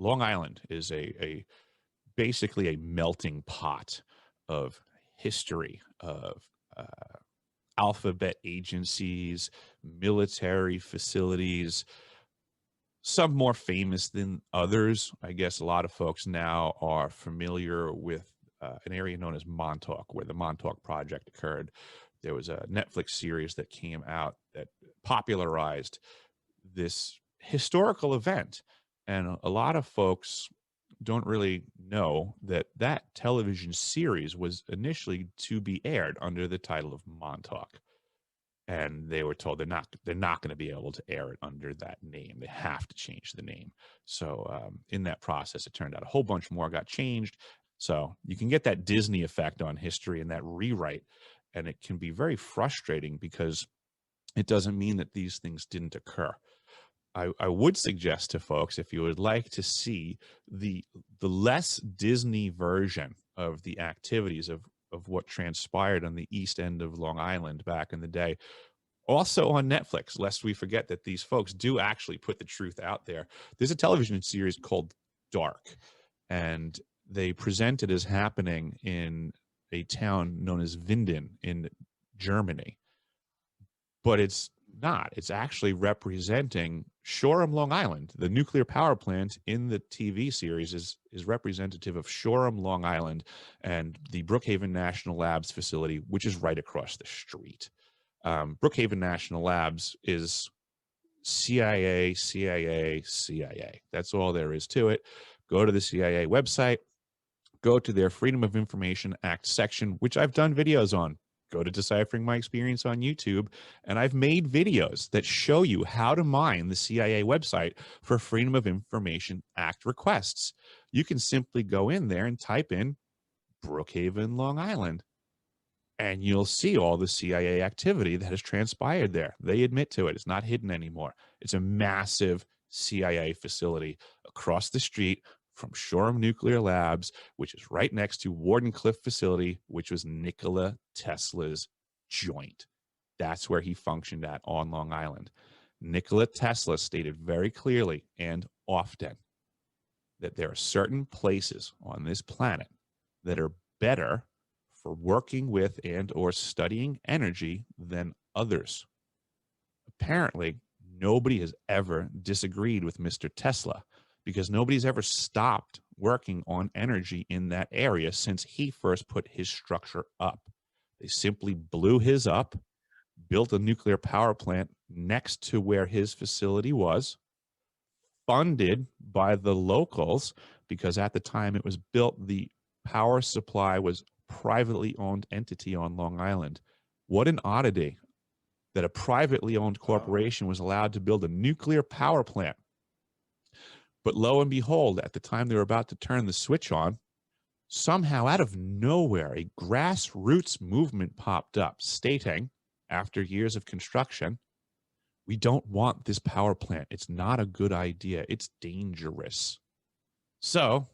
Long Island is basically a melting pot of history, of uh, alphabet agencies, military facilities, some more famous than others. I guess a lot of folks now are familiar with an area known as Montauk, where the Montauk Project occurred. There was a Netflix series that came out that popularized this historical event. And a lot of folks don't really know that that television series was initially to be aired under the title of Montauk, and they were told they're not going to be able to air it under that name. They have to change the name. So in that process, it turned out a whole bunch more got changed. So you can get that Disney effect on history and that rewrite, and it can be very frustrating because it doesn't mean that these things didn't occur. I would suggest to folks, if you would like to see the less Disney version of the activities of what transpired on the east end of Long Island back in the day, also on Netflix, lest we forget that these folks do actually put the truth out there. There's a television series called Dark, and they present it as happening in a town known as Winden in Germany, but it's not. It's actually representing Shoreham, Long Island. The nuclear power plant in the TV series is representative of Shoreham, Long Island, and the Brookhaven National Labs facility, which is right across the street. Brookhaven National Labs is CIA, CIA, CIA. That's all there is to it. Go to the CIA website, go to their Freedom of Information Act section, which I've done videos on. Go to Deciphering My Experience on YouTube, and I've made videos that show you how to mine the CIA website for Freedom of Information Act requests. You can simply go in there and type in Brookhaven, Long Island, and you'll see all the CIA activity that has transpired there. They admit to it. It's not hidden anymore. It's a massive CIA facility across the street from Shoreham Nuclear Labs, which is right next to Wardenclyffe facility, which was Nikola Tesla's joint. That's where he functioned at on Long Island. Nikola Tesla stated very clearly and often that there are certain places on this planet that are better for working with and or studying energy than others. Apparently, nobody has ever disagreed with Mr. Tesla, because nobody's ever stopped working on energy in that area since he first put his structure up. They simply blew his up, built a nuclear power plant next to where his facility was, funded by the locals, because at the time it was built, the power supply was privately owned entity on Long Island. What an oddity that a privately owned corporation was allowed to build a nuclear power plant. But lo and behold, at the time they were about to turn the switch on, somehow out of nowhere, a grassroots movement popped up stating, after years of construction, we don't want this power plant. It's not a good idea. It's dangerous. So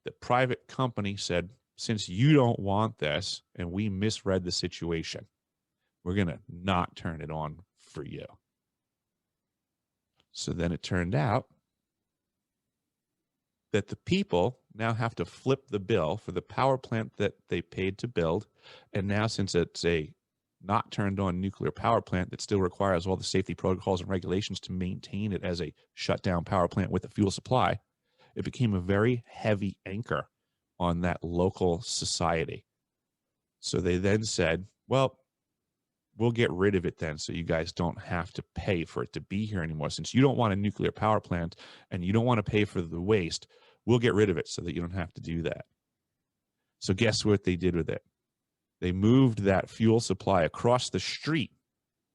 the private company said, since you don't want this and we misread the situation, we're going to not turn it on for you. So then it turned out that the people now have to flip the bill for the power plant that they paid to build. And now, since it's a not turned on nuclear power plant that still requires all the safety protocols and regulations to maintain it as a shut down power plant with a fuel supply, it became a very heavy anchor on that local society. So they then said, well, we'll get rid of it then, so you guys don't have to pay for it to be here anymore. Since you don't want a nuclear power plant and you don't want to pay for the waste, we'll get rid of it so that you don't have to do that. So guess what they did with it? They moved that fuel supply across the street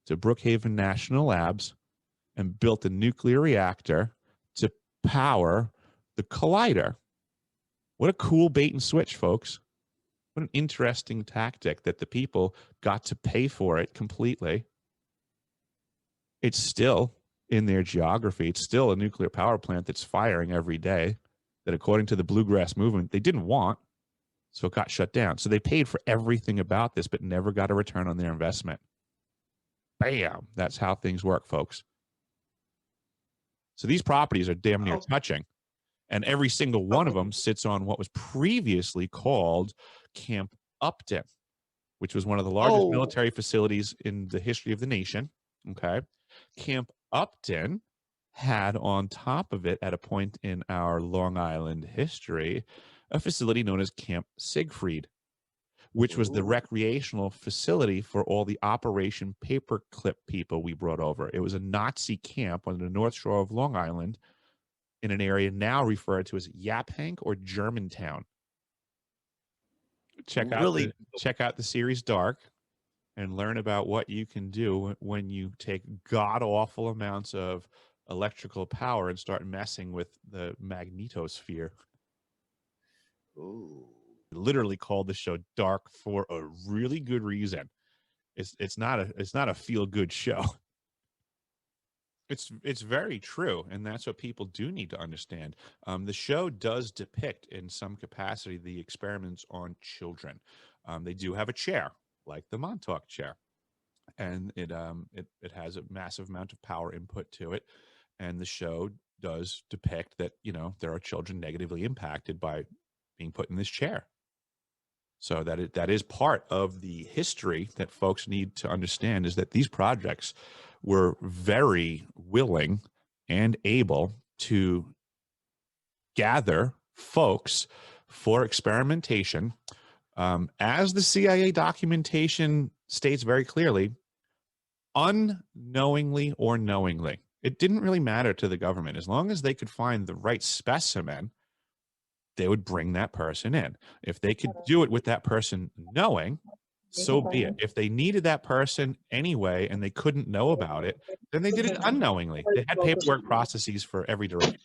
to Brookhaven National Labs and built a nuclear reactor to power the collider. What a cool bait and switch, folks. What an interesting tactic that the people got to pay for it completely. It's still in their geography. It's still a nuclear power plant that's firing every day that, according to the bluegrass movement, they didn't want. So it got shut down. So they paid for everything about this, but never got a return on their investment. Bam. That's how things work, folks. So these properties are damn near touching. And every single one of them sits on what was previously called Camp Upton, which was one of the largest Oh, military facilities in the history of the nation. Okay. Camp Upton had on top of it, at a point in our Long Island history, a facility known as Camp Siegfried, which was the ooh, recreational facility for all the Operation Paperclip people we brought over. It was a Nazi camp on the North Shore of Long Island in an area now referred to as Yaphank or Germantown. really? Check out the series Dark and learn about what you can do when you take god awful amounts of electrical power and start messing with the magnetosphere. Ooh. Literally called the show Dark for a really good reason. It's not a feel good show. It's very true, and that's what people do need to understand. The show does depict, in some capacity, the experiments on children. They do have a chair, like the Montauk chair, and it has a massive amount of power input to it, and the show does depict that there are children negatively impacted by being put in this chair. So that is part of the history that folks need to understand, is that these projects were very willing and able to gather folks for experimentation. As the CIA documentation states very clearly, unknowingly or knowingly. It didn't really matter to the government. As long as they could find the right specimen, they would bring that person in. If they could do it with that person knowing, so be it. If they needed that person anyway and they couldn't know about it, then they did it unknowingly. They had paperwork processes for every direction.